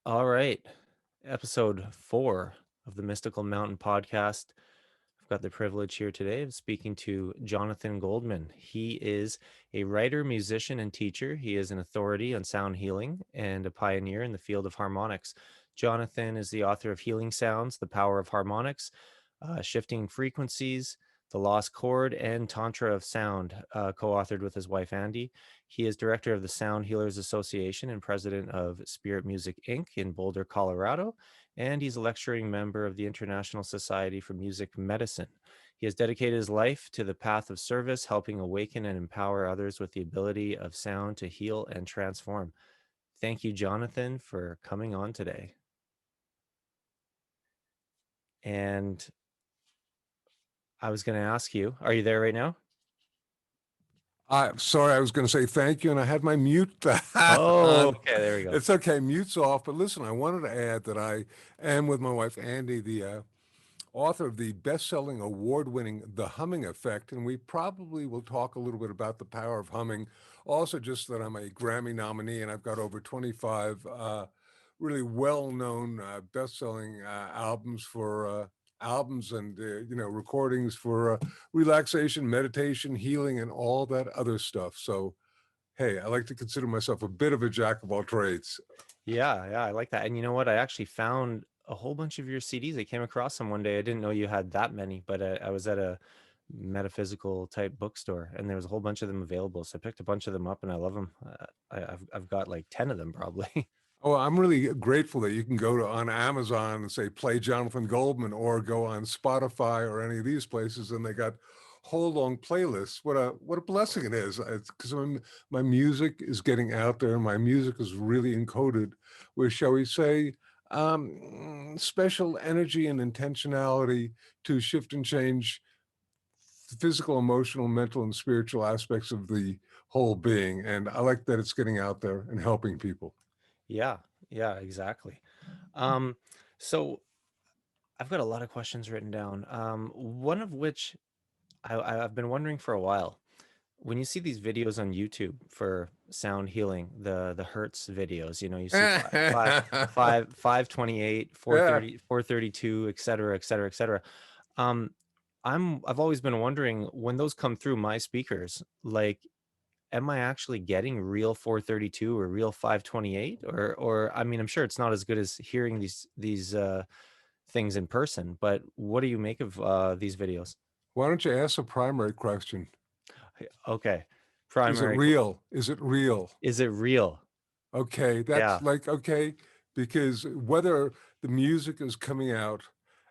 All right. Episode 4 of the Mystical Mountain podcast. I've got the privilege here today of speaking to Jonathan Goldman. He is a writer, musician, and teacher. He is an authority on sound healing and a pioneer in the field of harmonics. Jonathan is the author of Healing Sounds, The Power of Harmonics, Shifting Frequencies, The Lost Chord, and Tantra of Sound, co-authored with his wife, Andy. He is director of the Sound Healers Association and president of Spirit Music Inc. in Boulder, Colorado, and he's a lecturing member of the International Society for Music Medicine. He has dedicated his life to the path of service, helping awaken and empower others with the ability of sound to heal and transform. Thank you, Jonathan, for coming on today. And I was going to ask you, are you there right now? I'm sorry, I was going to say thank you, and I had my mute Oh, on. okay, there we go. It's okay, mute's off. But listen, I wanted to add that I am with my wife, Andy, the author of the best-selling, award-winning The Humming Effect, and we probably will talk a little bit about the power of humming. Also, just that I'm a Grammy nominee, and I've got over 25 really well-known best-selling albums and recordings for relaxation, meditation, healing, and all that other stuff. So hey, I like to consider myself a bit of a jack of all trades. Yeah, I like that. And you know what? I actually found a whole bunch of your CDs. I came across them one day. I didn't know you had that many, but I was at a metaphysical type bookstore and there was a whole bunch of them available. So I picked a bunch of them up and I love them. I've got like 10 of them probably. Oh, I'm really grateful that you can go on Amazon and say play Jonathan Goldman, or go on Spotify or any of these places, and they got whole long playlists. What a blessing it is! Because my music is getting out there. My music is really encoded with, shall we say, special energy and intentionality to shift and change the physical, emotional, mental, and spiritual aspects of the whole being. And I like that it's getting out there and helping people. Yeah, exactly. So I've got a lot of questions written down. One of which I've been wondering for a while. When you see these videos on YouTube for sound healing, the hertz videos, you see 528, Yeah. 430, 432, et cetera, et cetera, et cetera. I've always been wondering, when those come through my speakers, like, am I actually getting real 432 or real 528? Or I mean, I'm sure it's not as good as hearing these things in person, but what do you make of these videos? Why don't you ask a primary question? Okay. Is it Primary, real? Is it real? is it real? Okay, Yeah. that's like, okay, because whether the music is coming out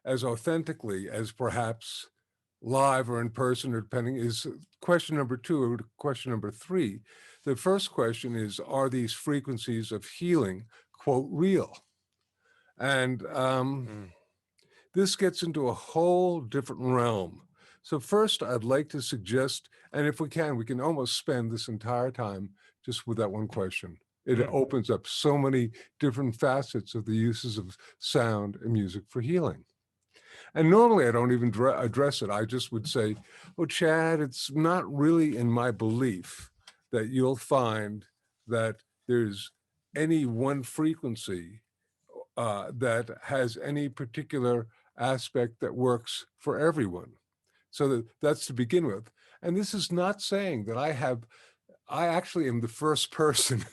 as authentically as perhaps live or in person, or depending, is question number 2. Or question number 3. The first question is, are these frequencies of healing, quote, real? And Mm. this gets into a whole different realm. So first, I'd like to suggest, and if we can almost spend this entire time just with that one question. It Mm. opens up so many different facets of the uses of sound and music for healing. And normally I don't even address it. I just would say, well, Chad, it's not really in my belief that you'll find that there's any one frequency that has any particular aspect that works for everyone. So that's to begin with. And this is not saying that I actually am the first person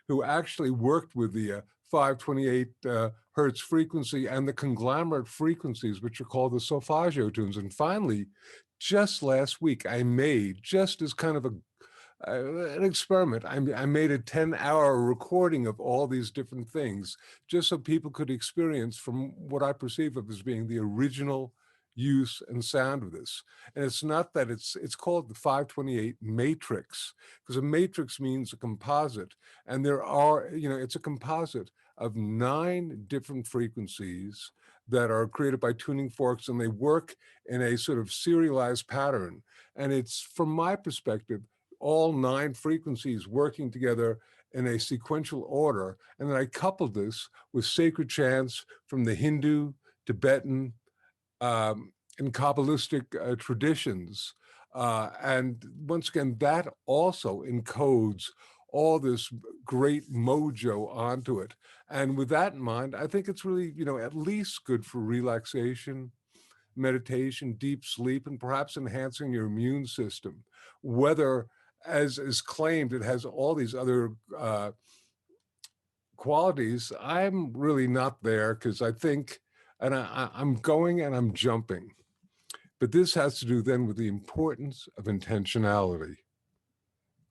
who actually worked with the 528 hertz frequency and the conglomerate frequencies, which are called the solfeggio tunes. And finally, just last week, I made, just as kind of an experiment, I made a 10-hour recording of all these different things, just so people could experience from what I perceive of as being the original use and sound of this. And it's not that it's called the 528 matrix, because a matrix means a composite. And there are, it's a composite of 9 different frequencies that are created by tuning forks, and they work in a sort of serialized pattern. And it's, from my perspective, all 9 frequencies working together in a sequential order. And then I coupled this with sacred chants from the Hindu, Tibetan, and Kabbalistic traditions. And once again, that also encodes all this great mojo onto it. And with that in mind, I think it's really, at least good for relaxation, meditation, deep sleep, and perhaps enhancing your immune system. Whether, as is claimed, it has all these other qualities, I'm really not there, because I think, and I'm going and I'm jumping. But this has to do then with the importance of intentionality,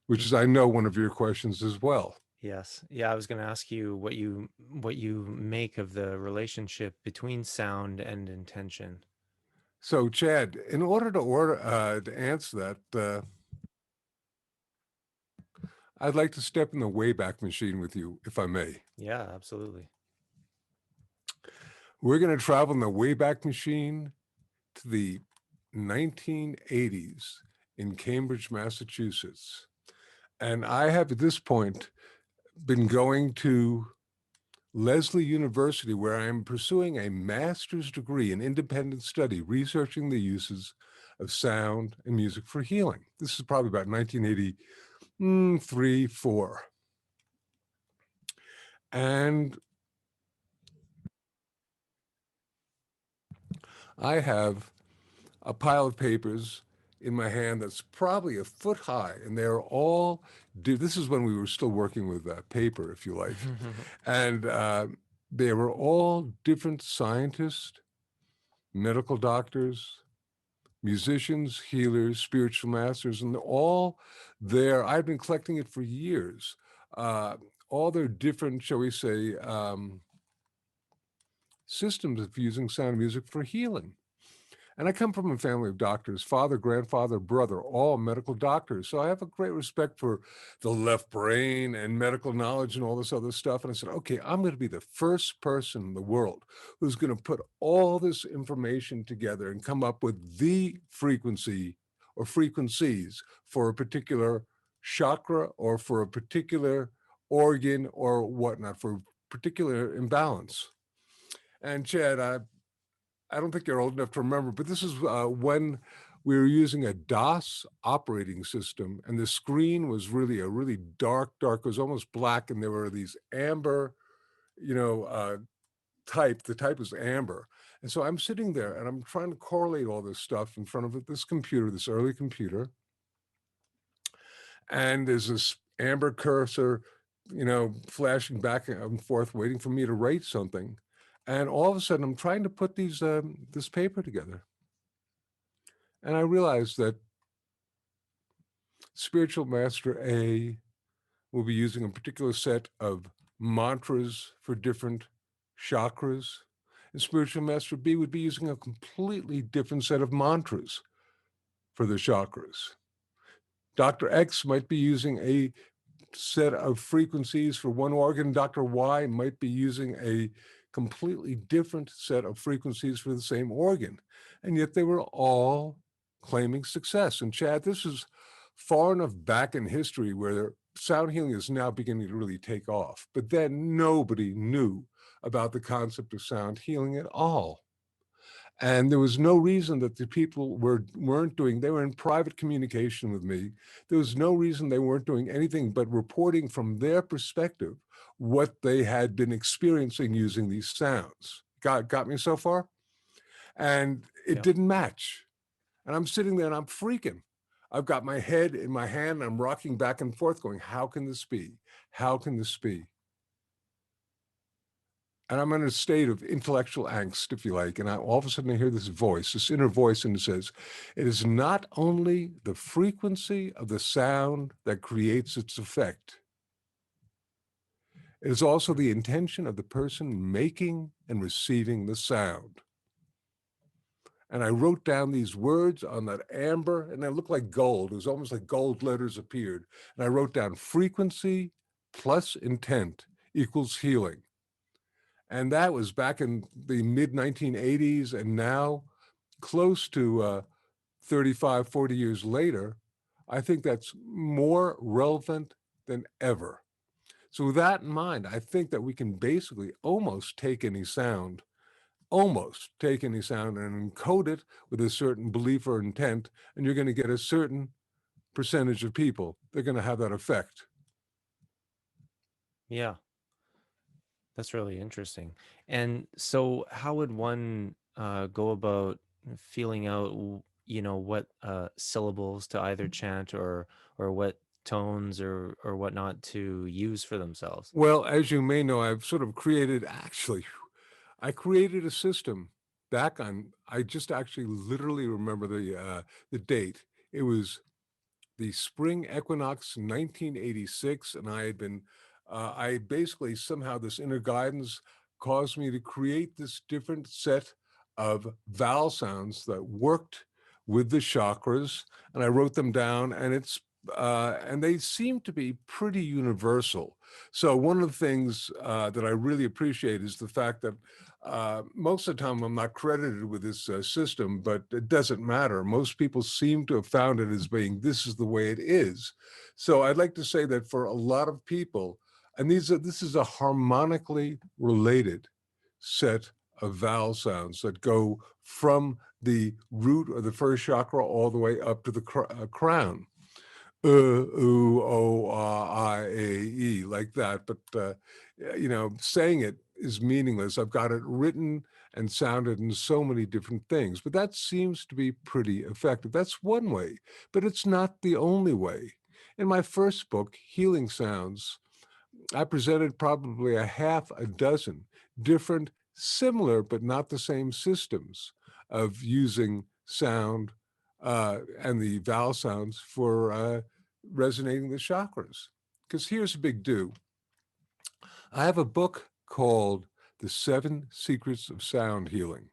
which Mm. is, I know, one of your questions as well. Yes. Yeah, I was going to ask you what you make of the relationship between sound and intention. So, Chad, in order to answer that, I'd like to step in the Wayback Machine with you, if I may. Yeah, absolutely. We're going to travel in the Wayback Machine to the 1980s in Cambridge, Massachusetts. And I have, at this point, been going to Lesley University, where I am pursuing a master's degree in independent study, researching the uses of sound and music for healing. This is probably about 1983, 4. And I have a pile of papers in my hand that's probably a foot high, and they're all, this is when we were still working with paper, if you like. And they were all different scientists, medical doctors, musicians, healers, spiritual masters, and they're all there. I've been collecting it for years. All their different, shall we say, systems of using sound music for healing. And I come from a family of doctors, father, grandfather, brother, all medical doctors. So I have a great respect for the left brain and medical knowledge and all this other stuff. And I said, okay, I'm going to be the first person in the world who's going to put all this information together and come up with the frequency or frequencies for a particular chakra or for a particular organ or whatnot, for a particular imbalance. And Chad, I don't think you're old enough to remember, but this is when we were using a DOS operating system, and the screen was really a really dark, it was almost black, and there were these amber, type. The type was amber. And so I'm sitting there and I'm trying to correlate all this stuff in front of this computer, this early computer. And there's this amber cursor, flashing back and forth, waiting for me to write something. And all of a sudden, I'm trying to put this paper together. And I realized that Spiritual Master A will be using a particular set of mantras for different chakras. And Spiritual Master B would be using a completely different set of mantras for the chakras. Dr. X might be using a set of frequencies for one organ. Dr. Y might be using a completely different set of frequencies for the same organ. And yet they were all claiming success. And Chad, this is far enough back in history where sound healing is now beginning to really take off. But then nobody knew about the concept of sound healing at all. And there was no reason that the people weren't doing, they were in private communication with me. There was no reason they weren't doing anything but reporting from their perspective what they had been experiencing using these sounds. Got me so far? And it didn't match. And I'm sitting there and I'm freaking. I've got my head in my hand and I'm rocking back and forth going, how can this be? How can this be? And I'm in a state of intellectual angst, if you like. And all of a sudden I hear this voice, this inner voice, and it says, it is not only the frequency of the sound that creates its effect. It is also the intention of the person making and receiving the sound. And I wrote down these words on that amber, and they looked like gold. It was almost like gold letters appeared. And I wrote down frequency plus intent equals healing. And that was back in the mid 1980s. And now, close to 35, 40 years later, I think that's more relevant than ever. So with that in mind, I think that we can basically almost take any sound and encode it with a certain belief or intent, and you're going to get a certain percentage of people. They're going to have that effect. Yeah, that's really interesting. And so, how would one go about feeling out, what syllables to either chant, or what tones or whatnot to use for themselves? Well, as you may know, I've sort of created, actually, I created a system back on, I just actually literally remember the date. It was the spring equinox 1986, and I basically somehow this inner guidance caused me to create this different set of vowel sounds that worked with the chakras, and I wrote them down, and they seem to be pretty universal. So one of the things that I really appreciate is the fact that most of the time I'm not credited with this system, but it doesn't matter. Most people seem to have found it as being, this is the way it is. So I'd like to say that for a lot of people, and this is a harmonically related set of vowel sounds that go from the root or the first chakra all the way up to the crown. Oo, o, ah, I, a, e, like that. But, saying it is meaningless. I've got it written and sounded in so many different things, but that seems to be pretty effective. That's one way, but it's not the only way. In my first book, Healing Sounds, I presented probably a half a dozen different, similar but not the same systems of using sound and the vowel sounds for resonating the chakras. Because here's a big do. I have a book called The 7 Secrets of Sound Healing.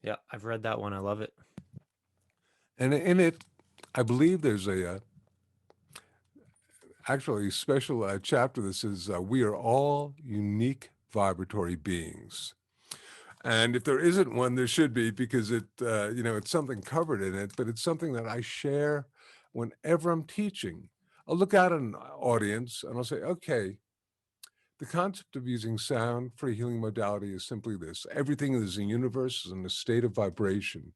Yeah, I've read that one. I love it. And in it, I believe there's a actually special chapter that says, we are all unique vibratory beings. And if there isn't one, there should be, because it's something covered in it, but it's something that I share whenever I'm teaching. I'll look at an audience and I'll say, okay, the concept of using sound for a healing modality is simply this. Everything in the universe is in a state of vibration.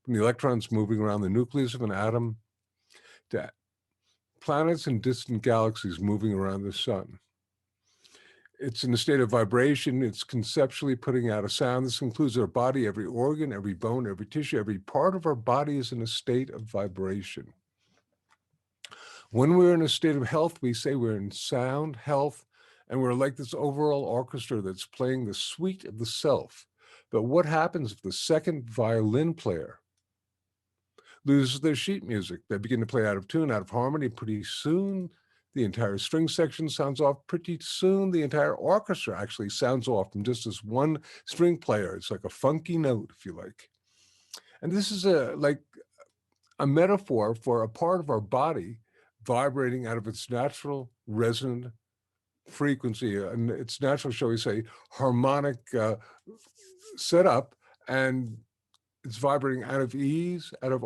From the electrons moving around the nucleus of an atom to planets and distant galaxies moving around the sun. It's in a state of vibration. It's conceptually putting out a sound. This includes our body, every organ, every bone, every tissue, every part of our body is in a state of vibration. When we're in a state of health, we say we're in sound health, and we're like this overall orchestra that's playing the suite of the self. But what happens if the second violin player loses their sheet music? They begin to play out of tune, out of harmony. Pretty soon, the entire string section sounds off. Pretty soon, the entire orchestra actually sounds off from just this one string player. It's like a funky note, if you like. And this is like a metaphor for a part of our body vibrating out of its natural resonant frequency and its natural, shall we say, harmonic setup, and it's vibrating out of ease, out of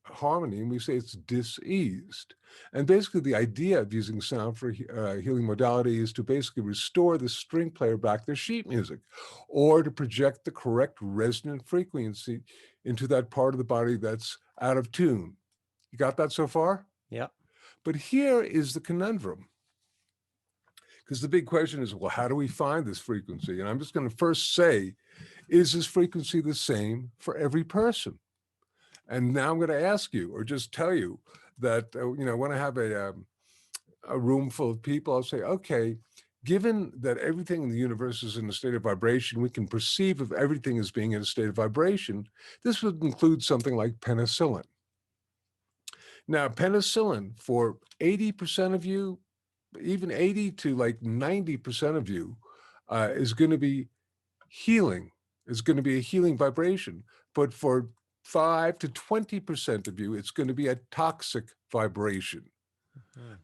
harmony, and we say it's diseased. And basically the idea of using sound for healing modality is to basically restore the string player back their sheet music, or to project the correct resonant frequency into that part of the body that's out of tune. You got that so far? Yeah. But here is the conundrum. Because the big question is, well, how do we find this frequency? And I'm just going to first say, is this frequency the same for every person? And now I'm going to ask you, or just tell you that, when I have a room full of people, I'll say, okay, given that everything in the universe is in a state of vibration, we can perceive of everything as being in a state of vibration. This would include something like penicillin. Now, penicillin, for 80% of you, even 80 to like 90% of you, is going to be healing. It's going to be a healing vibration. But for 5 to 20% of you, it's going to be a toxic vibration.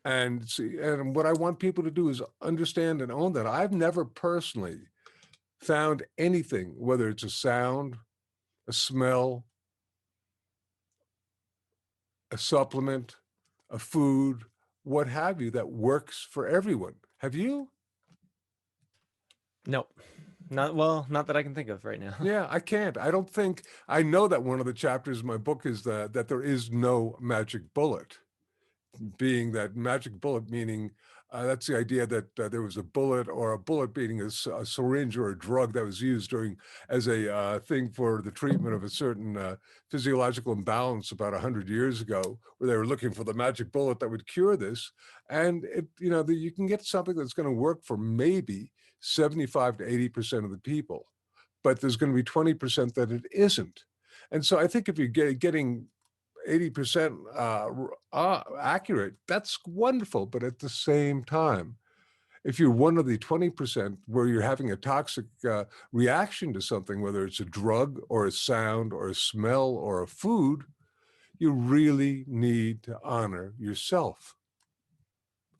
Mhm. And what I want people to do is understand and own that. I've never personally found anything, whether it's a sound, a smell, a supplement, a food, what have you, that works for everyone. Have you? No, not that I can think of right now. Yeah, I can't. I don't think, I know that one of the chapters in my book is that there is no magic bullet, being that magic bullet meaning That's the idea that there was a bullet, or a bullet being a syringe or a drug that was used as a thing for the treatment of a certain physiological imbalance about 100 years ago, where they were looking for the magic bullet that would cure this. And you can get something that's going to work for maybe 75 to 80% of the people, but there's going to be 20% that it isn't. And so I think if you're getting 80% accurate, that's wonderful. But at the same time, if you're one of the 20% where you're having a toxic reaction to something, whether it's a drug or a sound or a smell or a food, you really need to honor yourself.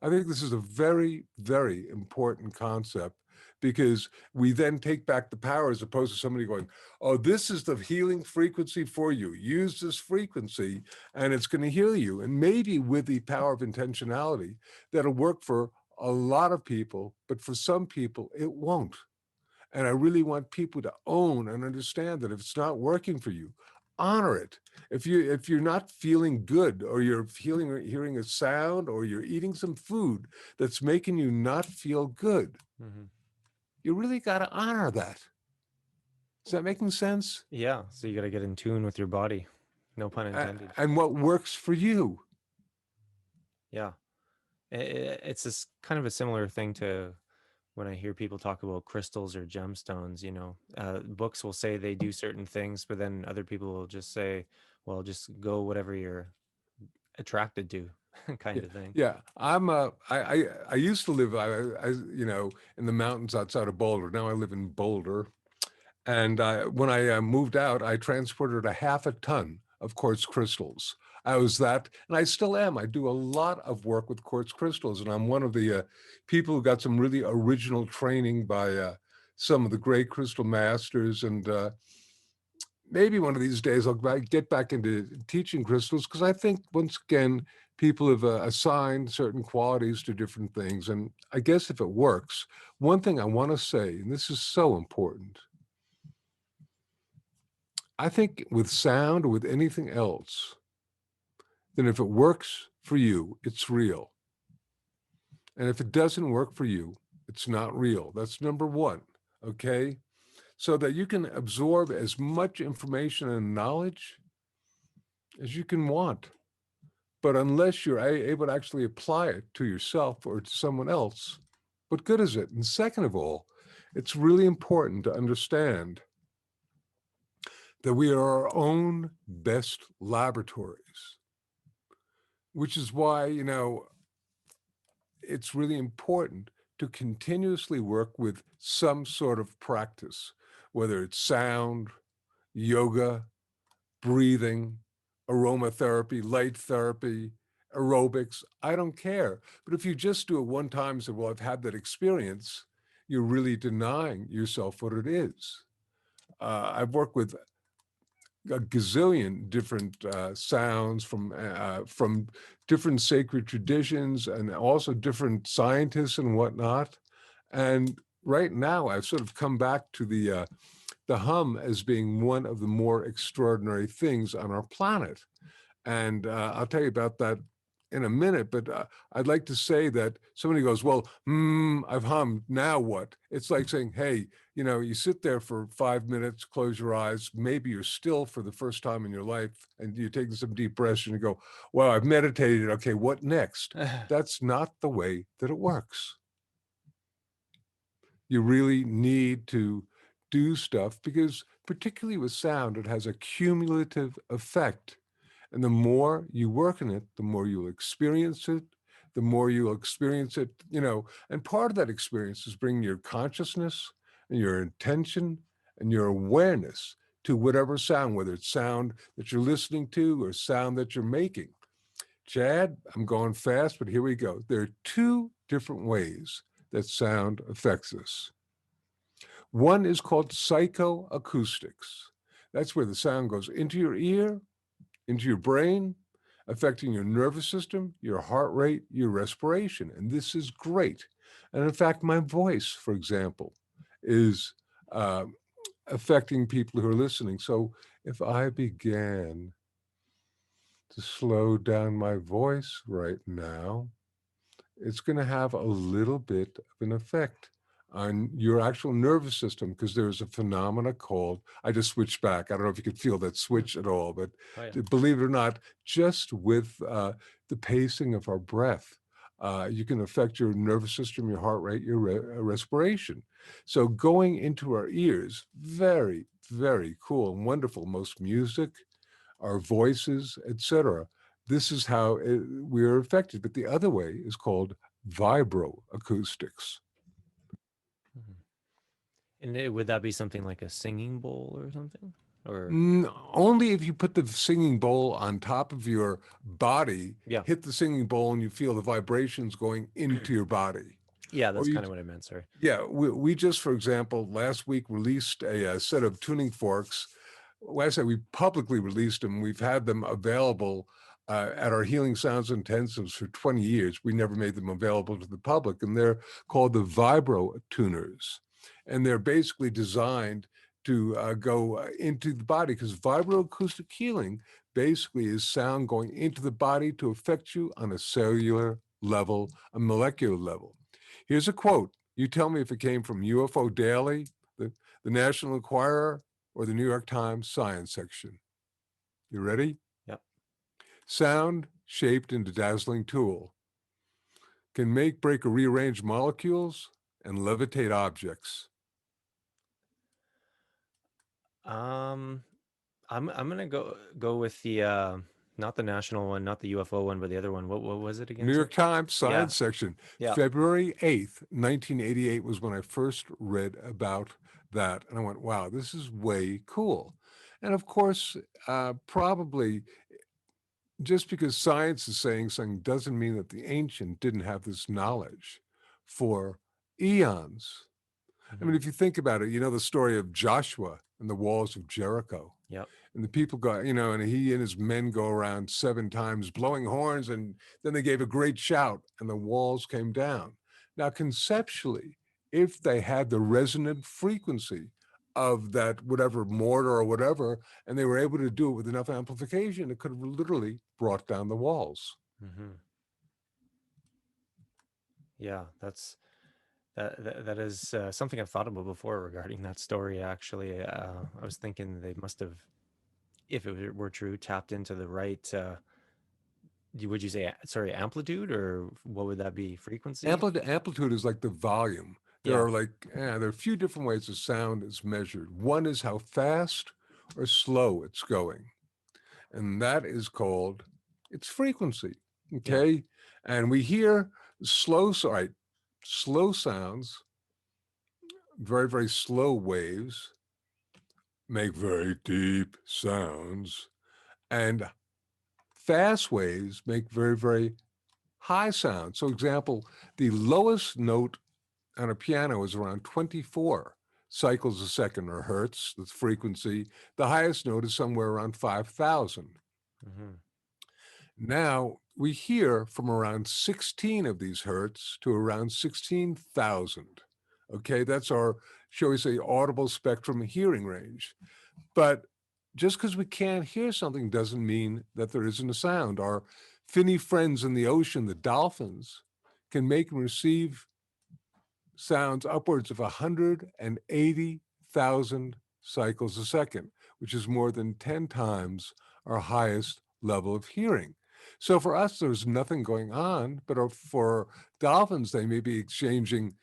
I think this is a very, very important concept, because we then take back the power, as opposed to somebody going, oh, this is the healing frequency for you. Use this frequency and it's going to heal you. And maybe with the power of intentionality, that'll work for a lot of people, but for some people, it won't. And I really want people to own and understand that if it's not working for you, honor it. If you're not feeling good, or you're hearing a sound, or you're eating some food that's making you not feel good, Hmm. you really got to honor that. Is that making sense? Yeah. So you got to get in tune with your body. No pun intended. And what works for you. Yeah. It's this kind of a similar thing to when I hear people talk about crystals or gemstones. Books will say they do certain things, but then other people will just say, well, just go whatever you're attracted to, Yeah, kind of thing. yeah. I used to live in the mountains outside of Boulder. Now I live in Boulder. And when I moved out, I transported a half a ton of quartz crystals. I was that, and I still am. I do a lot of work with quartz crystals, and I'm one of the people who got some really original training by some of the great crystal masters. And maybe one of these days I'll get back into teaching crystals, because I think, once again, people have assigned certain qualities to different things. And I guess if it works, one thing I want to say, and this is so important, I think with sound or with anything else, then if it works for you, it's real. And if it doesn't work for you, it's not real. That's number one. Okay. So that you can absorb as much information and knowledge as you can want. But unless you're able to actually apply it to yourself or to someone else, what good is it? And second of all, it's really important to understand that we are our own best laboratories, which is why, it's really important to continuously work with some sort of practice, whether it's sound, yoga, breathing, aromatherapy, light therapy, aerobics. I don't care. But if you just do it one time and say, well, I've had that experience, you're really denying yourself what it is. I've worked with a gazillion different sounds from different sacred traditions, and also different scientists and whatnot. And right now, I've sort of come back to the hum as being one of the more extraordinary things on our planet. And I'll tell you about that in a minute, but I'd like to say that somebody goes, well, I've hummed, now what? It's like saying, hey, you sit there for 5 minutes, close your eyes, maybe you're still for the first time in your life, and you're taking some deep breaths, and you go, well, I've meditated, okay, what next? That's not the way that it works. You really need to do stuff, because particularly with sound, it has a cumulative effect. And the more you work in it, the more you'll experience it, and part of that experience is bringing your consciousness and your intention and your awareness to whatever sound, whether it's sound that you're listening to or sound that you're making. Chad, I'm going fast, but here we go. There are two different ways that sound affects us. One is called psychoacoustics. That's where the sound goes into your ear, into your brain, affecting your nervous system, your heart rate, your respiration. And this is great. And in fact, my voice, for example, is affecting people who are listening. So if I began to slow down my voice right now it's going to have a little bit of an effect on your actual nervous system, because there's a phenomena called, I just switched back. I don't know if you could feel that Hmm. switch at all, but Oh yeah. believe it or not, just with the pacing of our breath, you can affect your nervous system, your heart rate, your respiration. So going into our ears, very, very cool and wonderful. Most music, our voices, etc. This is how we're affected. But the other way is called vibroacoustics. Mhm. And would that be something like a singing bowl or something? Or Only if you put the singing bowl on top of your body, yeah. hit the singing bowl, and you feel the vibrations going into your body. Yeah, Or that's you, kind of what I meant. Sorry. yeah, we just, for example, last week released a set of tuning forks. When I say we publicly released them, we've had them available at our Healing Sounds Intensives for 20 years. We never made them available to the public, and they're called the Vibro Tuners. And they're basically designed to go into the body, because vibroacoustic healing basically is sound going into the body to affect you on a cellular level, a molecular level. Here's a quote. You tell me if it came from UFO Daily, the National Enquirer, or the New York Times science section. You ready? Yep. Sound, shaped into dazzling tool, can make, break, or rearrange molecules and levitate objects. Um, I'm gonna go with the not the national one, not the UFO one, but the other one. What was it again, New sir? York Times Yeah. science section. Yeah. February 8th, 1988 was when I first read about that. And I went, wow, this is way cool. And of course, probably just because science is saying something doesn't mean that the ancient didn't have this knowledge for eons. I Hmm. mean, if you think about it, you know the story of Joshua and the walls of Jericho. Yep. And the people got, and he and his men go around 7 times blowing horns, and then they gave a great shout, and the walls came down. Now, conceptually, if they had the resonant frequency of that whatever mortar or whatever, and they were able to do it with enough amplification, it could have literally brought down the walls. Hmm. Yeah, that is something I've thought about before regarding that story. Actually, I was thinking they must have, if it were true, tapped into the right. Would you say sorry, amplitude, or what would that be? Frequency? Amplitude is like the volume. There Yeah. are there are a few different ways the sound is measured. One is how fast or slow it's going, and that is called its frequency. Yeah. Okay, and we hear slow sounds, very very slow waves make very deep sounds, and fast waves make very very high sounds. So, example, the lowest note on a piano is around 24 cycles a second, or hertz, the frequency. The highest note is somewhere around 5,000. Hmm. Now we hear from around 16 of these hertz to around 16,000. Okay, that's our, shall we say, audible spectrum hearing range. But just because we can't hear something doesn't mean that there isn't a sound. Our finny friends in the ocean, the dolphins, can make and receive sounds upwards of 180,000 cycles a second, which is more than 10 times our highest level of hearing. So for us, there's nothing going on, but for dolphins, they may be exchanging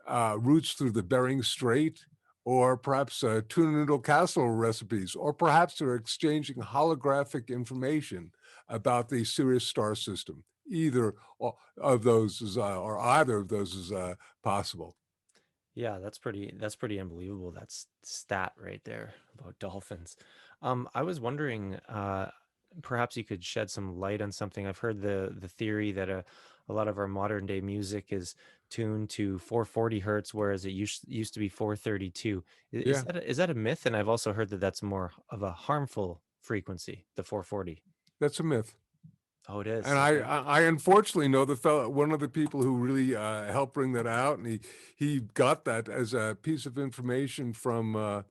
routes through the Bering Strait, or perhaps tuna noodle casserole recipes, or perhaps they're exchanging holographic information about the Sirius star system. Either of those is, or either of those is possible. Yeah, that's pretty unbelievable. That's stat right there about dolphins. I was wondering, perhaps you could shed some light on something. I've heard the theory that a lot of our modern day music is tuned to 440 hertz, whereas it used to be 432. Yeah, Is that a myth? And I've also heard that that's more of a harmful frequency, the 440. that's a myth. Oh, it And is. I, Okay. I unfortunately know the fellow, one of the people who really helped bring that out, and he got that as a piece of information from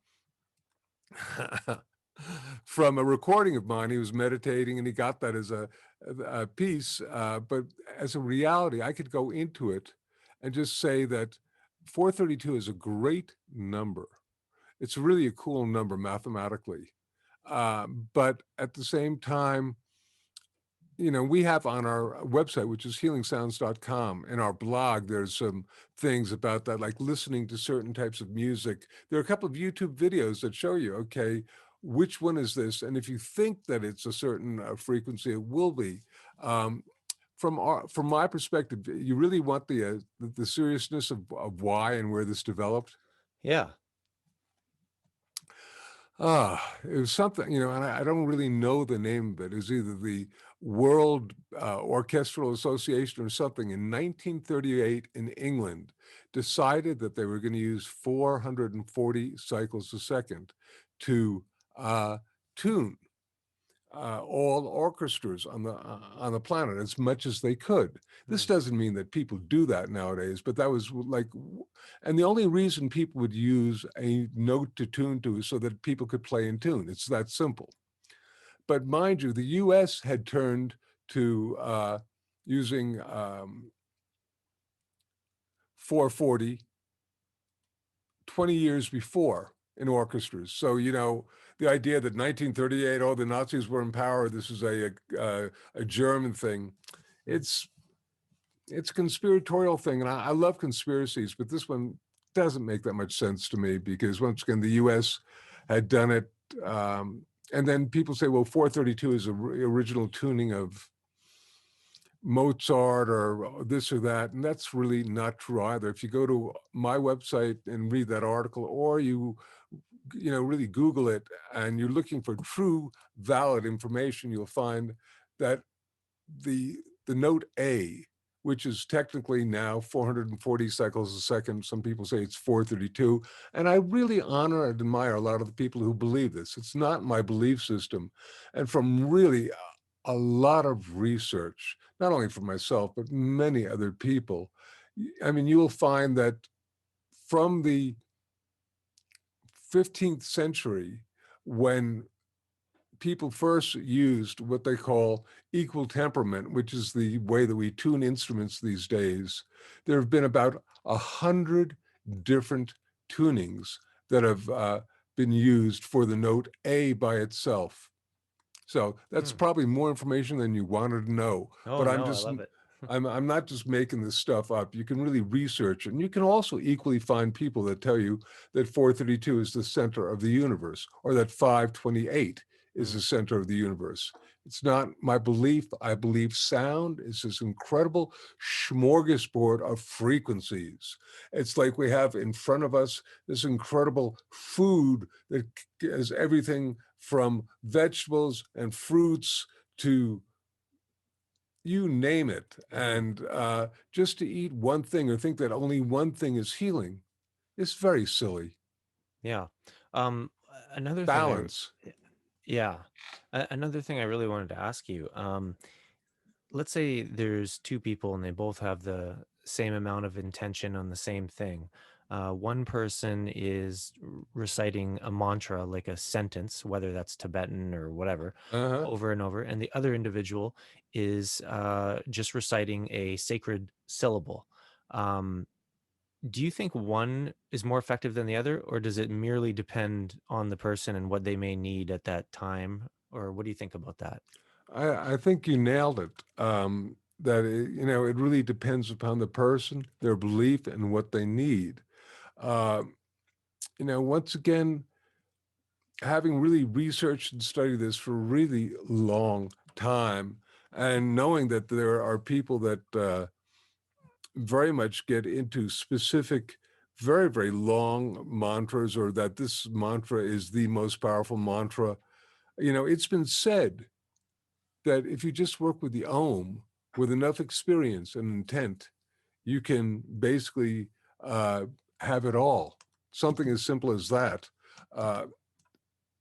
from a recording of mine. He was meditating, and he got that as piece, but as a reality, I could go into it and just say that 432 is a great number. It's really a cool number mathematically. But at the same time, we have on our website, which is healingsounds.com, in our blog, there's some things about that, like listening to certain types of music. There are a couple of YouTube videos that show you, okay, which one is this? And if you think that it's a certain frequency, it will be. Um, from my perspective, you really want the seriousness of why and where this developed. Yeah. It was something, and I don't really know the name of it. It was either the World Orchestral Association or something in 1938 in England decided that they were going to use 440 cycles a second to tune all orchestras on the planet as much as they could. This Hmm. doesn't mean that people do that nowadays, but that was like, and the only reason people would use a note to tune to is so that people could play in tune. It's that simple. But mind you, the U.S. had turned to using 440 20 years before in orchestras. So, the idea that 1938, oh, the Nazis were in power, this is a German thing, it's it's a conspiratorial thing. And I love conspiracies, but this one doesn't make that much sense to me because once again, the US had done it. And then people say, well, 432 is the original tuning of Mozart or this or that. And that's really not true either. If you go to my website and read that article, or you really Google it and you're looking for true, valid information, you'll find that the note A, which is technically now 440 cycles a second. Some people say it's 432. And I really honor and admire a lot of the people who believe this. It's not my belief system. And from really a lot of research, not only for myself, but many other people, I mean, you will find that from the 15th century, when people first used what they call equal temperament, which is the way that we tune instruments these days, there have been about 100 different tunings that have been used for the note A by itself. So that's Hmm. probably more information than you wanted to know. Oh But I'm no, I just love it. I'm not just making this stuff up. You can really research it. And you can also equally find people that tell you that 432 is the center of the universe, or that 528 is Hmm. the center of the universe. It's not my belief. I believe sound is this incredible smorgasbord of frequencies. It's like we have in front of us this incredible food that is everything from vegetables and fruits to you name it. Hmm. And just to eat one thing or think that only one thing is healing is very silly. Yeah. Another thing Balance. yeah, another thing I really wanted to ask you. Let's say there's two people and they both have the same amount of intention on the same thing. One person is reciting a mantra, like a sentence, whether that's Tibetan or whatever, Uh-huh. over and over, and the other individual is just reciting a sacred syllable. Um, do you think one is more effective than the other, or does it merely depend on the person and what they may need at that time? Or what do you think about that? I think you nailed it. That it really depends upon the person, their belief, and what they need. Uh, Once again, having really researched and studied this for a really long time, and knowing that there are people that very much get into specific, very, very long mantras, or that this mantra is the most powerful mantra. It's been said that if you just work with the Om with enough experience and intent, you can basically uh, have it all. Something as simple as that. Uh,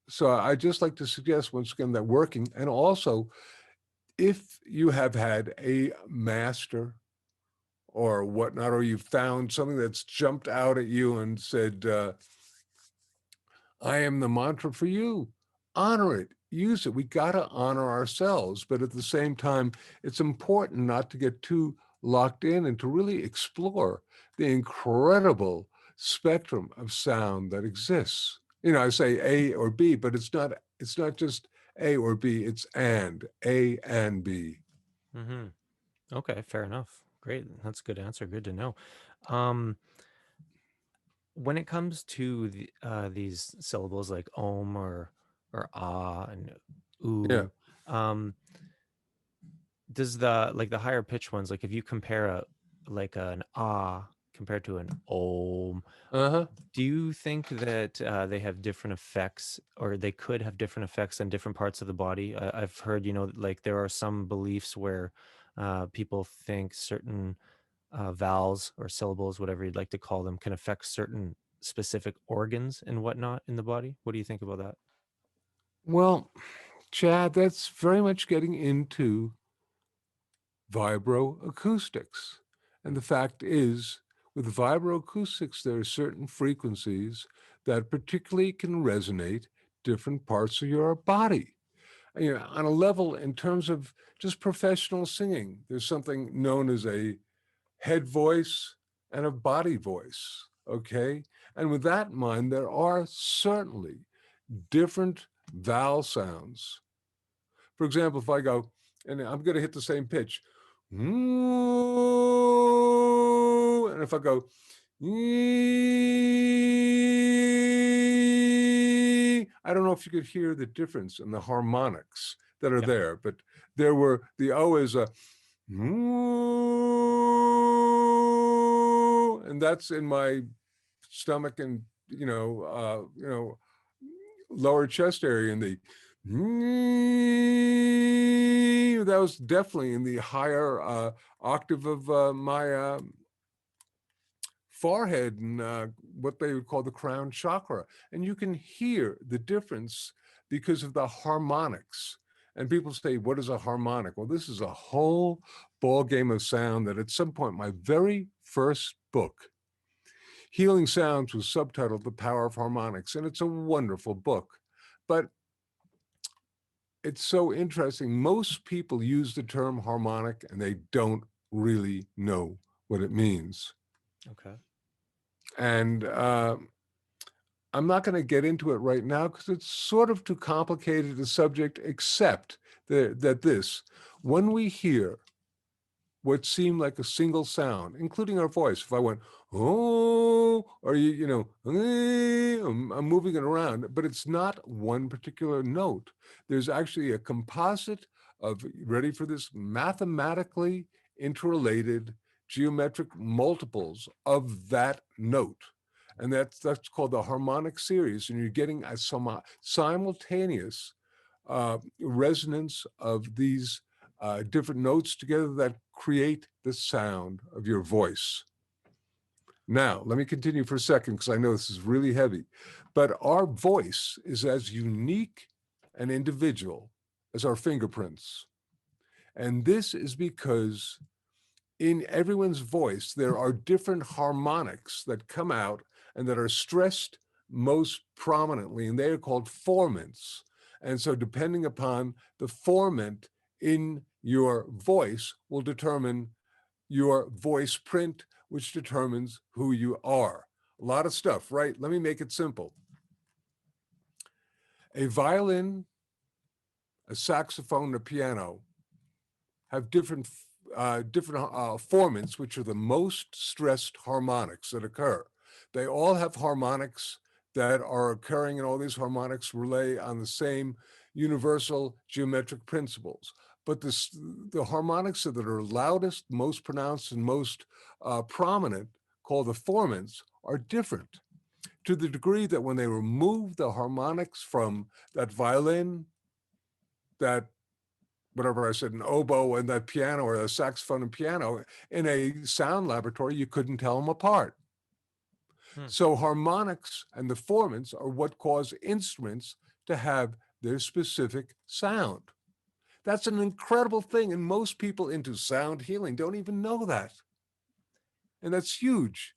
so I just like to suggest once again that working, and also if you have had a master or whatnot, or you found something that's jumped out at you and said, I am the mantra for you, honor it, use it. We got to honor ourselves, but at the same time, it's important not to get too locked in and to really explore the incredible spectrum of sound that exists. I say A or B, but it's not just A or B, it's A and B. Mm-hmm. Okay, fair enough. Great. That's a good answer. Good to know. Um, when it comes to these syllables like om or ah and Yeah. oo, um, does the higher pitch ones, like if you compare an ah compared to an om, Uh-huh. do you think that they have different effects, or they could have different effects on different parts of the body? I've heard, like there are some beliefs where people think certain vowels or syllables, whatever you'd like to call them, can affect certain specific organs and whatnot in the body. What do you think about that? Well, Chad, that's very much getting into vibroacoustics. And the fact is, with vibroacoustics, there are certain frequencies that particularly can resonate different parts of your body. On a level in terms of just professional singing, there's something known as a head voice and a body voice. Okay. And with that in mind, there are certainly different vowel sounds. For example, if I go, and I'm going to hit the same pitch, and if I go, I don't know if you could hear the difference in the harmonics that are Yeah. there, but the O is a, and that's in my stomach and, lower chest area, and the that was definitely in the higher octave of my forehead and what they would call the crown chakra. And you can hear the difference because of the harmonics. And people say, what is a harmonic? Well, this is a whole ball game of sound that at some point, my very first book, Healing Sounds, was subtitled The Power of Harmonics. And it's a wonderful book. But it's so interesting. Most people use the term harmonic and they don't really know what it means. Okay. And I'm not going to get into it right now because it's sort of too complicated a subject, except that when we hear what seemed like a single sound, including our voice, if I went, oh, or I'm moving it around, but it's not one particular note. There's actually a composite of, ready for this, mathematically interrelated geometric multiples of that note. And that's called the harmonic series. And you're getting a simultaneous resonance of these different notes together that create the sound of your voice. Now, let me continue for a second because I know this is really heavy, but our voice is as unique and individual as our fingerprints. And this is because in everyone's voice, there are different harmonics that come out and that are stressed most prominently, and they are called formants. And so depending upon the formant in your voice will determine your voice print, which determines who you are. A lot of stuff, right? Let me make it simple. A violin, a saxophone, a piano have different formants, which are the most stressed harmonics that occur. They all have harmonics that are occurring, and all these harmonics rely on the same universal geometric principles. But the harmonics that are loudest, most pronounced, and most prominent, called the formants, are different, to the degree that when they remove the harmonics from that violin, that whatever I said, an oboe and that piano, or a saxophone and piano, in a sound laboratory, you couldn't tell them apart. Hmm. So harmonics and the formants are what cause instruments to have their specific sound. That's an incredible thing, and most people into sound healing don't even know that. And that's huge.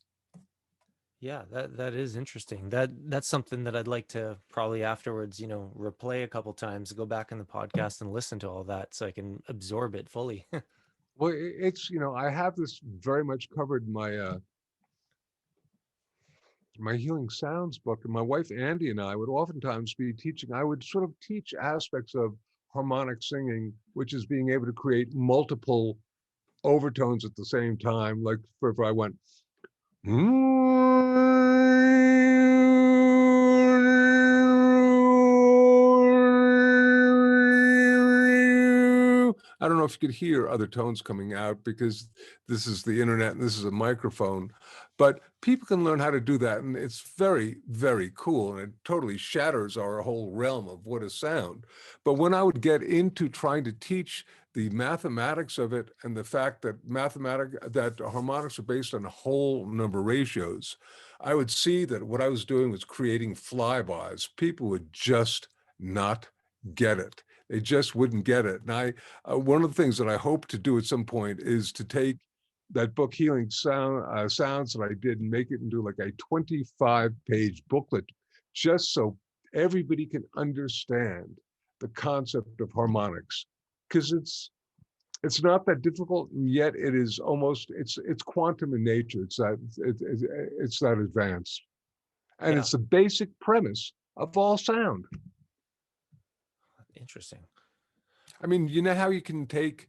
Yeah, that is interesting. That's something that I'd like to probably afterwards, replay a couple times, go back in the podcast and listen to all that so I can absorb it fully. Well, it's, I have this very much covered in my healing sounds book, and my wife Andy and I would oftentimes be teaching. I would sort of teach aspects of harmonic singing, which is being able to create multiple overtones at the same time. Like if I went, I don't know if you could hear other tones coming out because this is the internet and this is a microphone, but people can learn how to do that. And it's very, very cool. And it totally shatters our whole realm of what is sound. But when I would get into trying to teach the mathematics of it and the fact that harmonics are based on whole number ratios, I would see that what I was doing was creating flybys. People would just not get it. They just wouldn't get it. And one of the things that I hope to do at some point is to take that book, Healing Sounds, that I did, and make it into like a 25-page booklet, just so everybody can understand the concept of harmonics, because it's not that difficult, and yet it is almost it's quantum in nature. It's that advanced, and Yeah, it's the basic premise of all sound. interesting. I mean, you know how you can take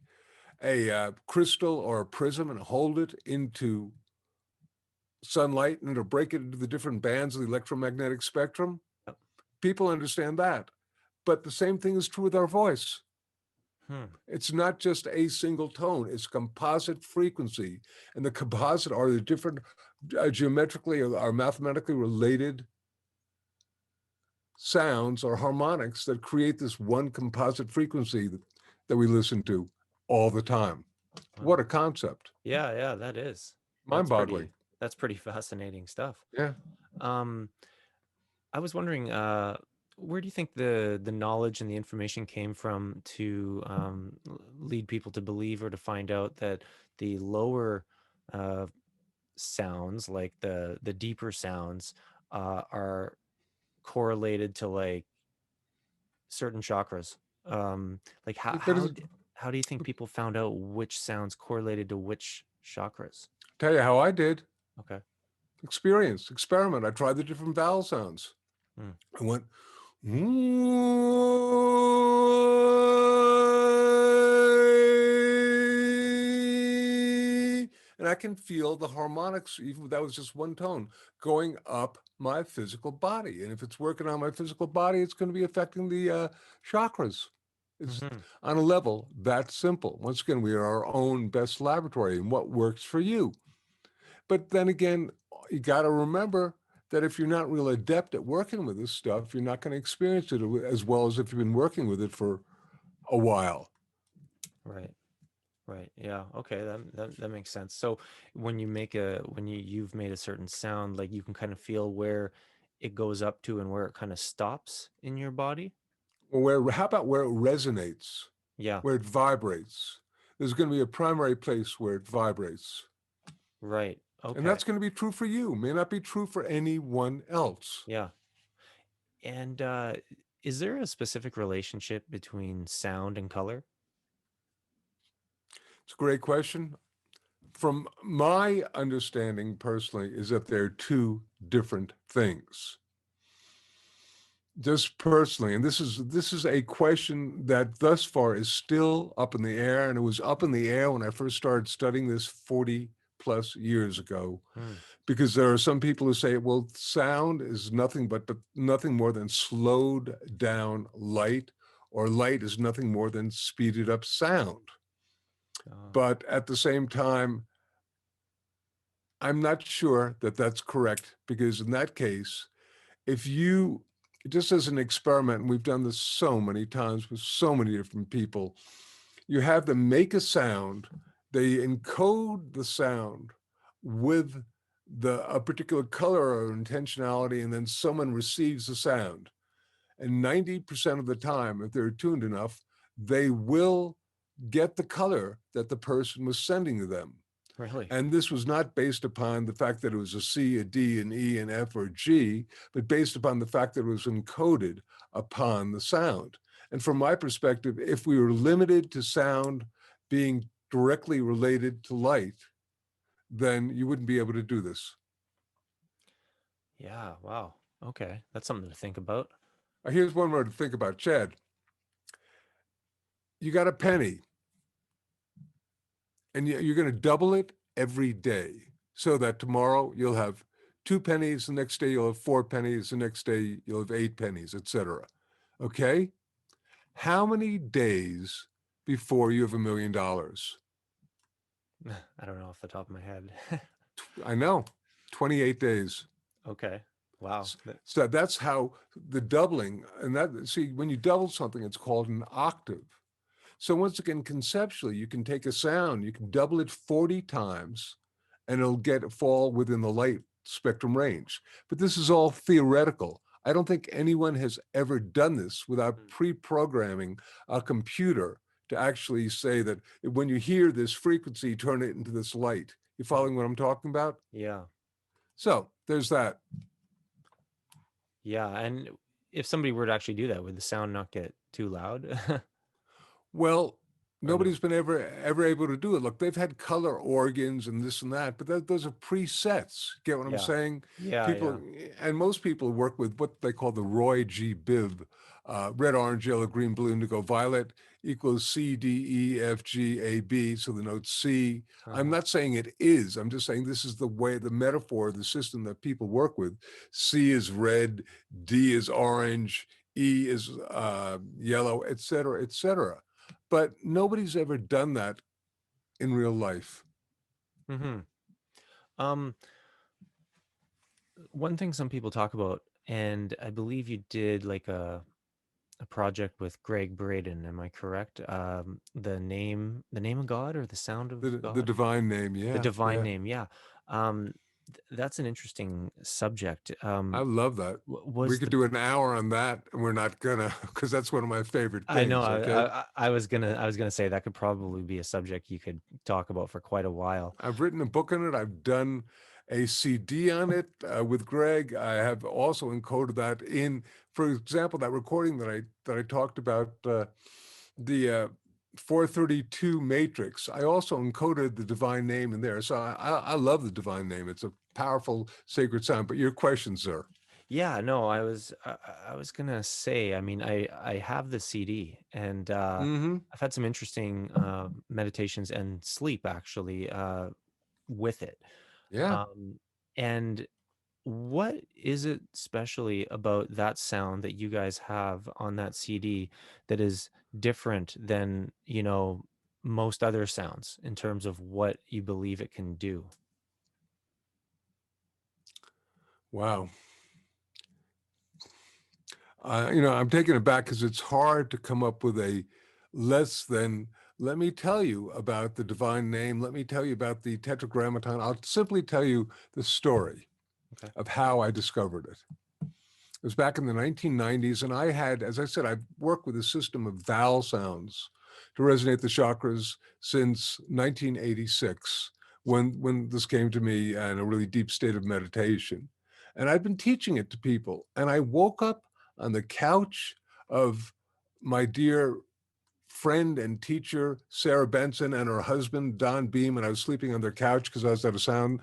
a crystal or a prism and hold it into sunlight and it'll break it into the different bands of the electromagnetic spectrum? Yep. People understand that. But the same thing is true with our voice. Hmm. It's not just a single tone, it's composite frequency. And the composite are the different geometrically or mathematically related sounds or harmonics that create this one composite frequency that we listen to all the time. What Wow. a concept. Yeah, that is. That's Mind-boggling. pretty fascinating stuff. Yeah. Um, I was wondering, where do you think the knowledge and the information came from to lead people to believe or to find out that the lower uh, sounds, like the deeper sounds, are correlated to like certain chakras? Like But how do you think people found out which sounds correlated to which chakras? tell you how I did. Okay. Experience, experiment. I tried the different vowel sounds. Hmm. I went, and I can feel the harmonics, even that was just one tone, going up my physical body. And if it's working on my physical body, it's going to be affecting the chakras. It's Hmm. on a level that simple. Once again, we are our own best laboratory and what works for you. But then again, you got to remember that if you're not real adept at working with this stuff, you're not going to experience it as well as if you've been working with it for a while. Right. Right. Yeah. Okay. That makes sense. So you've made a certain sound, like you can kind of feel where it goes up to and where it kind of stops in your body. Well, how about where it resonates, Yeah. where it vibrates? There's going to be a primary place where it vibrates. Right. And Okay. that's going to be true for you, may not be true for anyone else. Yeah. And is there a specific relationship between sound and color? It's a great question. From my understanding personally, is that they're two different things. Just personally, and this is a question that thus far is still up in the air, and it was up in the air when I first started studying this 40 plus years ago, Hmm. because there are some people who say, well, sound is but nothing more than slowed down light, or light is nothing more than speeded up sound. Uh, But at the same time, I'm not sure that that's correct, because in that case, if you, just as an experiment, and we've done this so many times with so many different people, you have them make a sound, they encode the sound with a particular color or intentionality, and then someone receives the sound. And 90% of the time, if they're tuned enough, they will get the color that the person was sending to them. Really? And this was not based upon the fact that it was a C, a D, an E, an F, or G, but based upon the fact that it was encoded upon the sound. And from my perspective, if we were limited to sound being directly related to light, then you wouldn't be able to do this. Yeah. Wow. Okay. That's something to think about. Here's one more to think about, Chad. You got a penny, and you're going to double it every day so that tomorrow you'll have 2 pennies, the next day you'll have 4 pennies, the next day you'll have 8 pennies, etc. Okay? How many days before you have $1 million? I don't know off the top of my head. I know, 28 days. Okay. Wow. So that's how the doubling, and that, see, when you double something, it's called an octave. So once again, conceptually, you can take a sound, you can double it 40 times, and it'll fall within the light spectrum range. But this is all theoretical. I don't think anyone has ever done this without pre-programming a computer to actually say that when you hear this frequency, turn it into this light. You following what I'm talking about? Yeah. So there's that. Yeah. And if somebody were to actually do that, would the sound not get too loud? Well, Or no? nobody's been ever able to do it. Look, they've had color organs and this and that, but those are presets. Get what I'm Yeah. saying? Yeah. People, and most people work with what they call the Roy G. Biv, red, orange, yellow, green, blue, indigo, violet equals C, D, E, F, G, A, B. So the note C. I'm not saying it is. I'm just saying this is the way, the metaphor, the system that people work with. C is red, D is orange, E is yellow, et cetera, et cetera. But nobody's ever done that in real life. Mm-hmm. Um, One thing some people talk about, and I believe you did like a project with Gregg Braden, am I correct? The name of God, or the sound of The God? divine name, The yeah, divine yeah. name, yeah. That's an interesting subject. I love that. We Was could the do an hour on that, and we're not gonna, because that's one of my favorite I know things. Okay, I was gonna say that could probably be a subject you could talk about for quite a while. I've written a book on it. I've done a CD on it with Gregg. I have also encoded that in, for example, that recording that I talked about, the 432 matrix. I also encoded the divine name in there. So I love the divine name. It's a powerful sacred sound. But your question, sir. Yeah, no, I was gonna say, I mean, I have the CD, and Mm-hmm. I've had some interesting meditations and sleep actually with it. Yeah. Um, and what is it specially about that sound that you guys have on that CD that is different than, most other sounds in terms of what you believe it can do? Wow. I'm taken aback because it's hard to come up with a less than, let me tell you about the divine name. Let me tell you about the tetragrammaton. I'll simply tell you the story Okay. of how I discovered it. It was back in the 1990s, and I had, as I said, I've worked with a system of vowel sounds to resonate the chakras since 1986, when this came to me in a really deep state of meditation. And I've been teaching it to people. And I woke up on the couch of my dear friend and teacher, Sarah Benson, and her husband, Don Beam, and I was sleeping on their couch because I was at a sound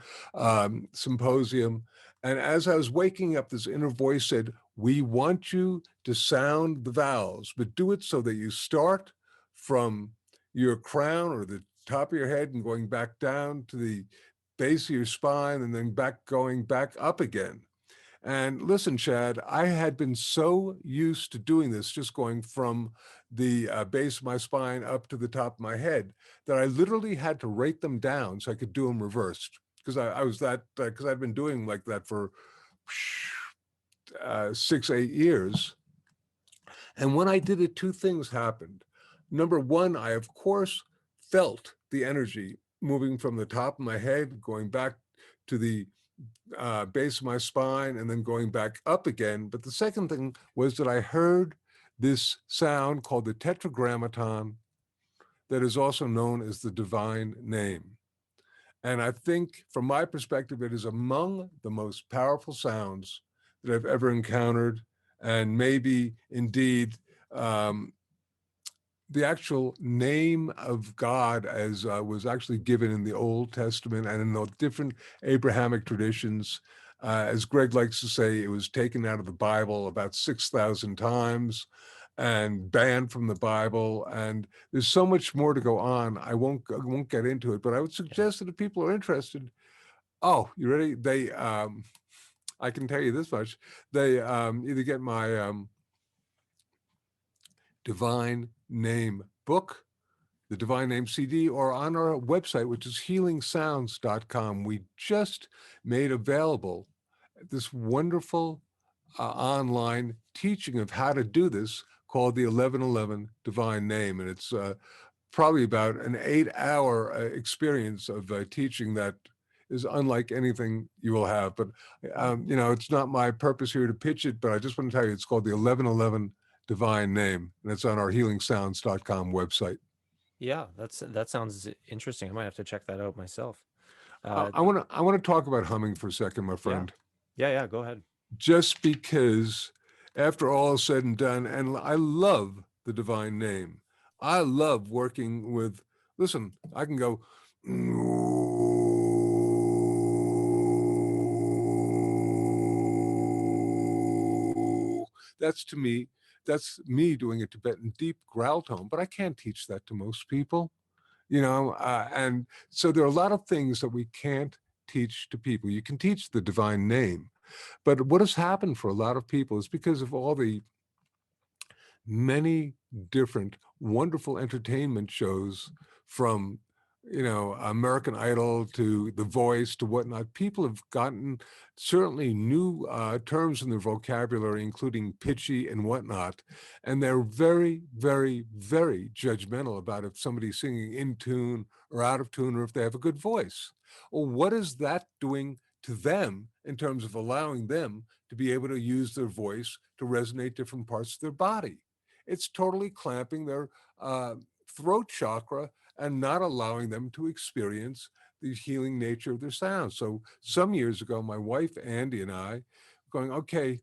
symposium. And as I was waking up, this inner voice said, "We want you to sound the vowels, but do it so that you start from your crown or the top of your head and going back down to the base of your spine and then going back up again." And listen, Chad, I had been so used to doing this, just going from the base of my spine up to the top of my head, that I literally had to write them down so I could do them reversed. Because I was that, because I'd been doing like that for 6, 8 years. And when I did it, two things happened. Number one, I, of course, felt the energy moving from the top of my head, going back to the base of my spine, and then going back up again. But the second thing was that I heard this sound called the tetragrammaton that is also known as the divine name. And I think, from my perspective, it is among the most powerful sounds that I've ever encountered. And maybe indeed, um, the actual name of God, as was actually given in the Old Testament and in the different Abrahamic traditions. As Gregg likes to say, it was taken out of the Bible about 6,000 times and banned from the Bible. And there's so much more to go on. I won't get into it, but I would suggest that if people are interested, oh, you ready? I can tell you this much. They either get my Divine Name book, the Divine Name CD, or on our website, which is healingsounds.com. We just made available this wonderful online teaching of how to do this called the 1111 Divine Name. And it's probably about an 8-hour experience of teaching that is unlike anything you will have. But, it's not my purpose here to pitch it, but I just want to tell you it's called the 1111 Divine Name, and it's on our healingsounds.com website. Yeah, that sounds interesting. I might have to check that out myself. I Uh, want to talk about humming for a second, my yeah, friend, yeah. Go ahead. just because after all is said and done, and I love the Divine Name. I love working with, listen, I can go, that's to me, that's me doing a Tibetan deep growl tone, but I can't teach that to most people. And so there are a lot of things that we can't teach to people. You can teach the Divine Name, but what has happened for a lot of people is because of all the many different wonderful entertainment shows, from American Idol to The Voice to whatnot. People have gotten certainly new terms in their vocabulary, including pitchy and whatnot, and they're very, very, very judgmental about if somebody's singing in tune or out of tune, or if they have a good voice. Well, what is that doing to them in terms of allowing them to be able to use their voice to resonate different parts of their body? It's totally clamping their throat chakra and not allowing them to experience the healing nature of their sound. So some years ago, my wife, Andy, and I going, okay,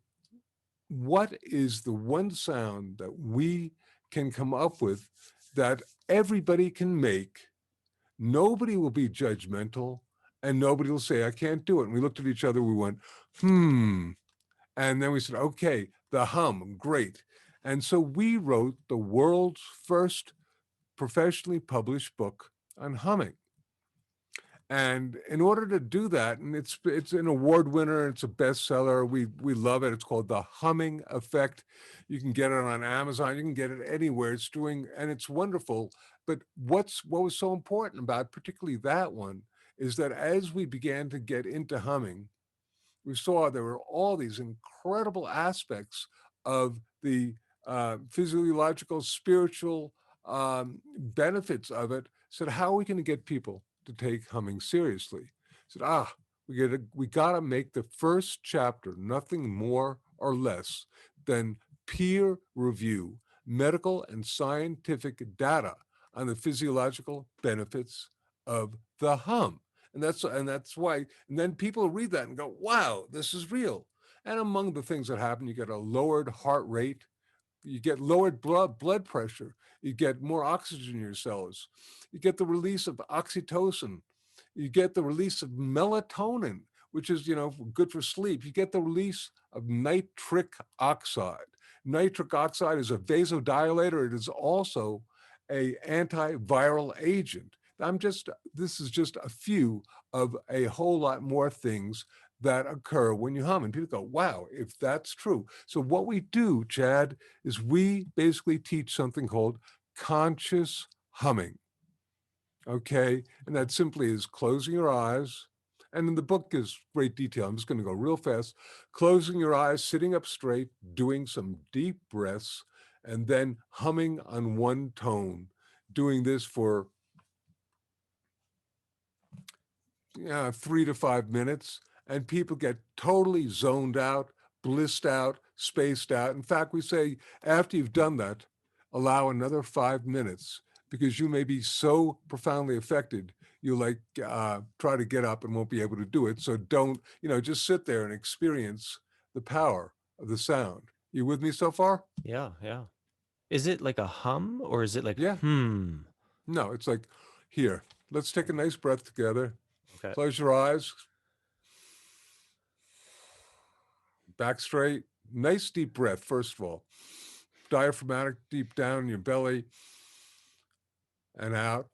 what is the one sound that we can come up with that everybody can make? Nobody will be judgmental and nobody will say, I can't do it. And we looked at each other, we went, hmm. And then we said, okay, the hum, great. And so we wrote the world's first professionally published book on humming. And in order to do that, and it's an award winner, it's a bestseller. We love it. It's called The Humming Effect. You can get it on Amazon. You can get it anywhere. And it's wonderful. But what was so important about particularly that one is that as we began to get into humming, we saw there were all these incredible aspects of the physiological, spiritual benefits of it. Said, how are we going to get people to take humming seriously? Said, we got to make the first chapter nothing more or less than peer review medical and scientific data on the physiological benefits of the hum. And that's why, and then people read that and go, wow, this is real. And among the things that happen, you get a lowered heart rate, you get lowered blood pressure, you get more oxygen in your cells, you get the release of oxytocin, you get the release of melatonin, which is good for sleep. You get the release of nitric oxide. Nitric oxide is a vasodilator. It is also a antiviral agent. This is just a few of a whole lot more things that occur when you hum. And people go, wow, if that's true. So what we do, Chad, is we basically teach something called conscious humming. Okay. And that simply is closing your eyes. And in the book is great detail. I'm just going to go real fast. Closing your eyes, sitting up straight, doing some deep breaths, and then humming on one tone. Doing this for 3 to 5 minutes, and people get totally zoned out, blissed out, spaced out. In fact, we say after you've done that, allow another 5 minutes, because you may be so profoundly affected, you like try to get up and won't be able to do it. So don't, just sit there and experience the power of the sound. You with me so far? Yeah, yeah. Is it like a hum or is it like Yeah. hmm? No, it's like, here, let's take a nice breath together. Okay. Close your eyes, back straight. Nice deep breath, first of all. Diaphragmatic, deep down in your belly and out.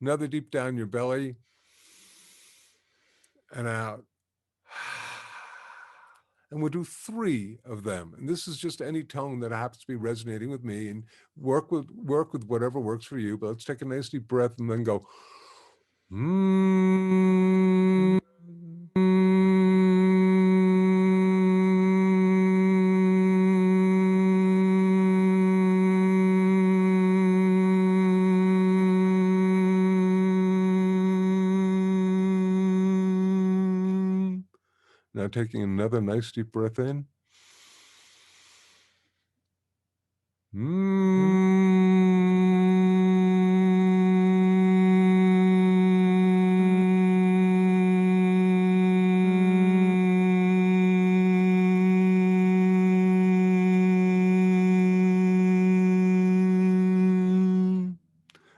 Another deep down your belly and out. And we'll do 3 of them. And this is just any tone that happens to be resonating with me, and work with whatever works for you. But let's take a nice deep breath and then go. Mm. Now taking another nice deep breath in.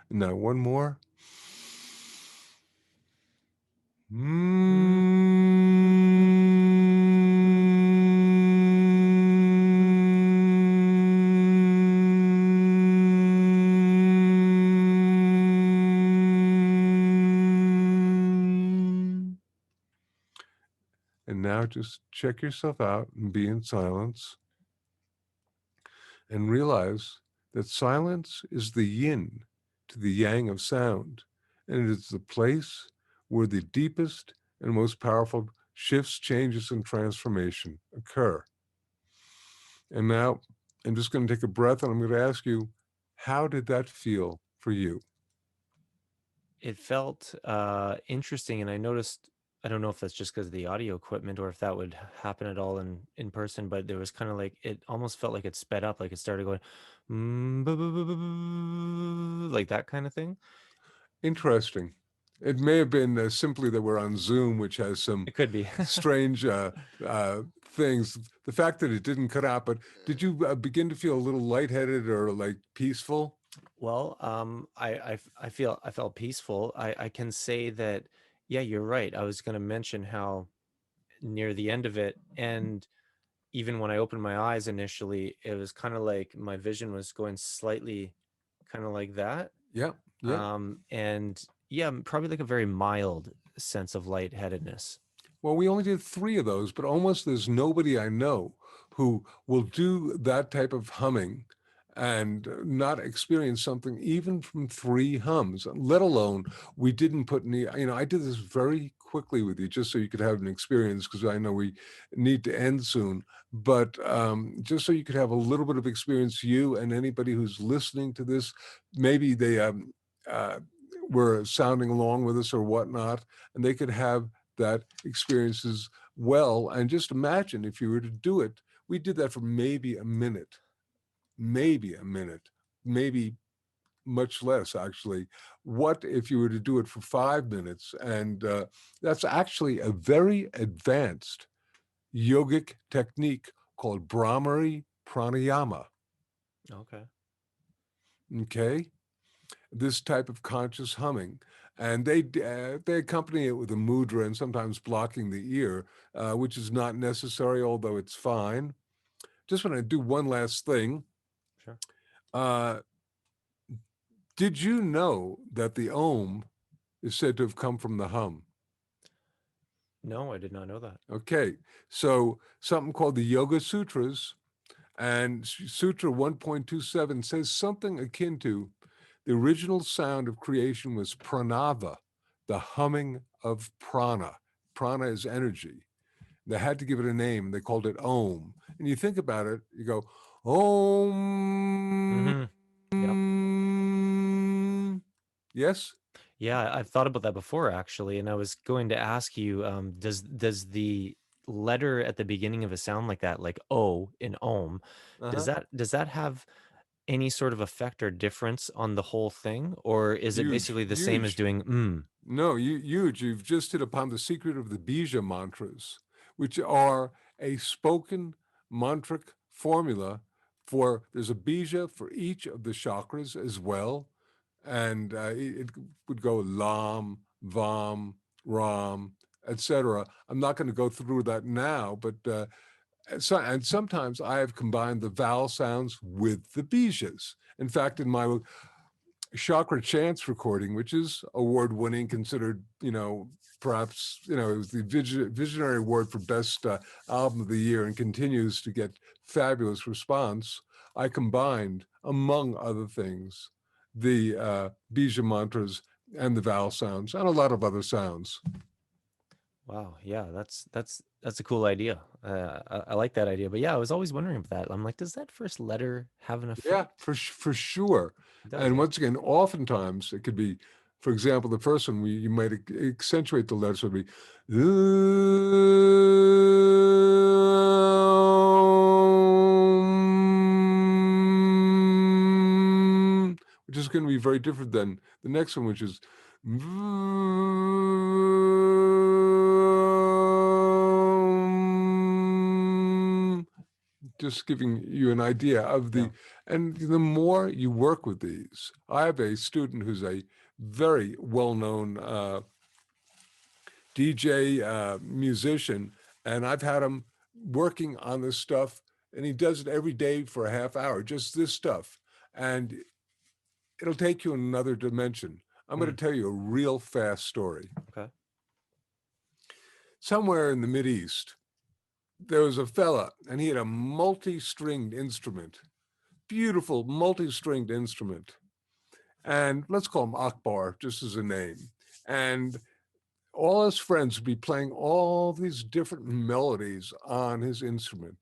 Now one more. And now just check yourself out and be in silence and realize that silence is the yin to the yang of sound, and it is the place where the deepest and most powerful shifts, changes, and transformation occur. And now I'm just going to take a breath and I'm going to ask you, how did that feel for you? It felt interesting, and I noticed. I don't know if that's just because of the audio equipment or if that would happen at all in person, but there was kind of like it almost felt like it sped up, like it started going like that kind of thing. Interesting. It may have been simply that we're on Zoom, which has some It could be. strange things. The fact that it didn't cut out, but did you begin to feel a little lightheaded or like peaceful? Well, I felt peaceful. I can say that, yeah, you're right. I was going to mention how near the end of it, and even when I opened my eyes initially, it was kind of like my vision was going slightly kind of like that. Yeah, yeah. And yeah, probably like a very mild sense of lightheadedness. Well, we only did 3 of those, but almost there's nobody I know who will do that type of humming and not experience something even from 3 hums, let alone we didn't put any, I did this very quickly with you just so you could have an experience because I know we need to end soon. But just so you could have a little bit of experience, you and anybody who's listening to this, maybe they uh, were sounding along with us or whatnot, and they could have that experience as well. And just imagine if you were to do it, we did that for maybe a minute, maybe much less actually. What if you were to do it for 5 minutes? And that's actually a very advanced yogic technique called Brahmari Pranayama. Okay. Okay. This type of conscious humming. And they accompany it with a mudra and sometimes blocking the ear, which is not necessary, although it's fine. Just want to do one last thing. Sure. Uh, did you know that the Om is said to have come from the hum? No, I did not know that. Okay, so something called the Yoga Sutras, and Sutra 1.27 says something akin to the original sound of creation was pranava, the humming of prana. Prana is energy. They had to give it a name. They called it Om. And you think about it, you go, Om. Mm-hmm. Yep. Yes? Yeah, I've thought about that before actually, and I was going to ask you, does the letter at the beginning of a sound like that, like O in Om, Uh-huh. does that have any sort of effect or difference on the whole thing, or is it Huge, basically the same as huge. doing No, huge. You've just hit upon the secret of the bija mantras, which are a spoken mantric formula for, there's a bija for each of the chakras as well. And it would go lam, vam, ram, etc. I'm not going to go through that now, but and sometimes I have combined the vowel sounds with the bijas. In fact, in my Chakra Chants recording, which is award-winning, considered, perhaps, it was the Visionary Award for Best Album of the Year and continues to get fabulous response. I combined, among other things, the bija mantras and the vowel sounds and a lot of other sounds. Wow, yeah, that's a cool idea. I like that idea, but yeah, I was always wondering about that. I'm like, does that first letter have an Yeah, effect? for sure. It does, And eh? once again, oftentimes it could be, for example, the first one, you might accentuate the letters, would be, which is going to be very different than the next one, which is, just giving you an idea of Yeah. and the more you work with these, I have a student who's a very well-known DJ musician, and I've had him working on this stuff, and he does it every day for a half hour, just this stuff. And it'll take you in another dimension. I'm going to Mm, tell you a real fast story. okay. Somewhere in the Mideast, there was a fella, and he had a multi-stringed instrument, beautiful multi-stringed instrument. And let's call him Akbar, just as a name. And all his friends would be playing all these different melodies on his instrument.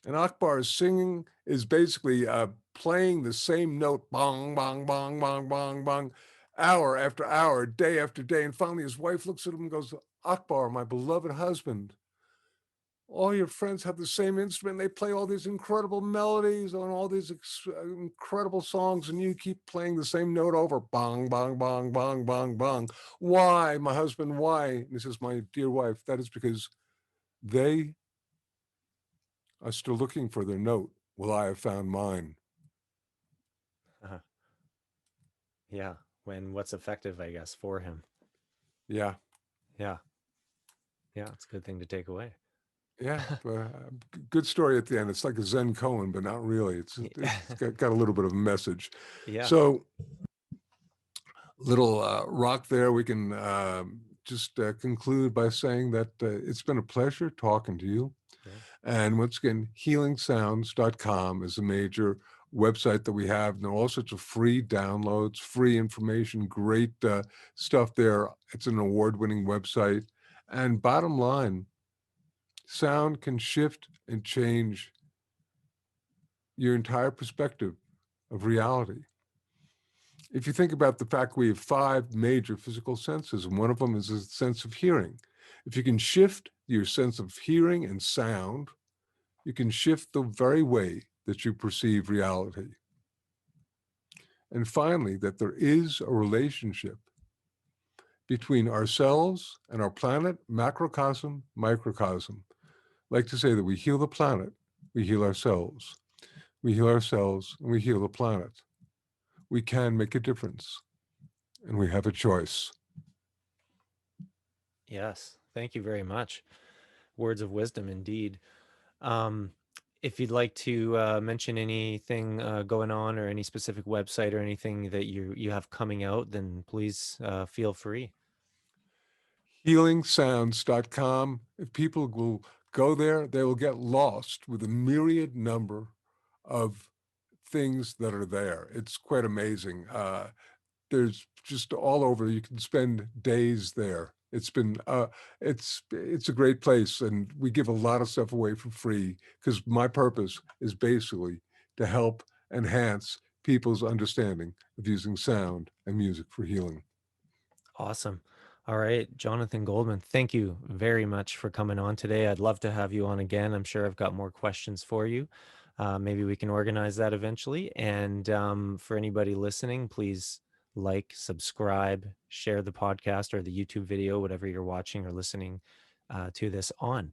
And Akbar's singing is basically playing the same note, bong, bong, bong, bong, bong, bong, hour after hour, day after day. And finally, his wife looks at him and goes, Akbar, my beloved husband, all your friends have the same instrument. They play all these incredible melodies on all these incredible songs, and you keep playing the same note over, bong, bong, bong, bong, bong, bong. Why, my husband, why? And he says, my dear wife, that is because they are still looking for their note. Well, I have found mine. Uh-huh. Yeah, when what's effective, I guess, for him. Yeah, Yeah. Yeah, it's a good thing to take away. yeah. Good story at the end. It's like a Zen koan, but not really. It's got a little bit of a message. Yeah. So, little rock there. We can just conclude by saying that it's been a pleasure talking to you. Yeah. And once again, healingsounds.com is a major website that we have. And there are all sorts of free downloads, free information, great stuff there. It's an award-winning website. And bottom line, sound can shift and change your entire perspective of reality. If you think about the fact we have 5 major physical senses, and one of them is a sense of hearing. If you can shift your sense of hearing and sound, you can shift the very way that you perceive reality. And finally, that there is a relationship between ourselves and our planet, macrocosm, microcosm. I like to say that we heal the planet, we heal ourselves. We heal ourselves, and we heal the planet. We can make a difference, and we have a choice. Yes. Thank you very much. Words of wisdom indeed. Um, if you'd like to mention anything going on or any specific website or anything that you have coming out, then please feel free. Healingsounds.com. If people will go there, they will get lost with a myriad number of things that are there. It's quite amazing. There's just all over. You can spend days there. It's a great place, and we give a lot of stuff away for free because my purpose is basically to help enhance people's understanding of using sound and music for healing. Awesome. All right, Jonathan Goldman, thank you very much for coming on today. I'd love to have you on again. I'm sure I've got more questions for you. Maybe we can organize that eventually. And for anybody listening, please like, subscribe, share the podcast or the YouTube video, whatever you're watching or listening to this on.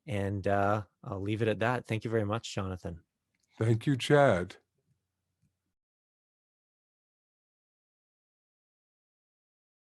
And I'll leave it at that. Thank you very much, Jonathan. Thank you, Chad.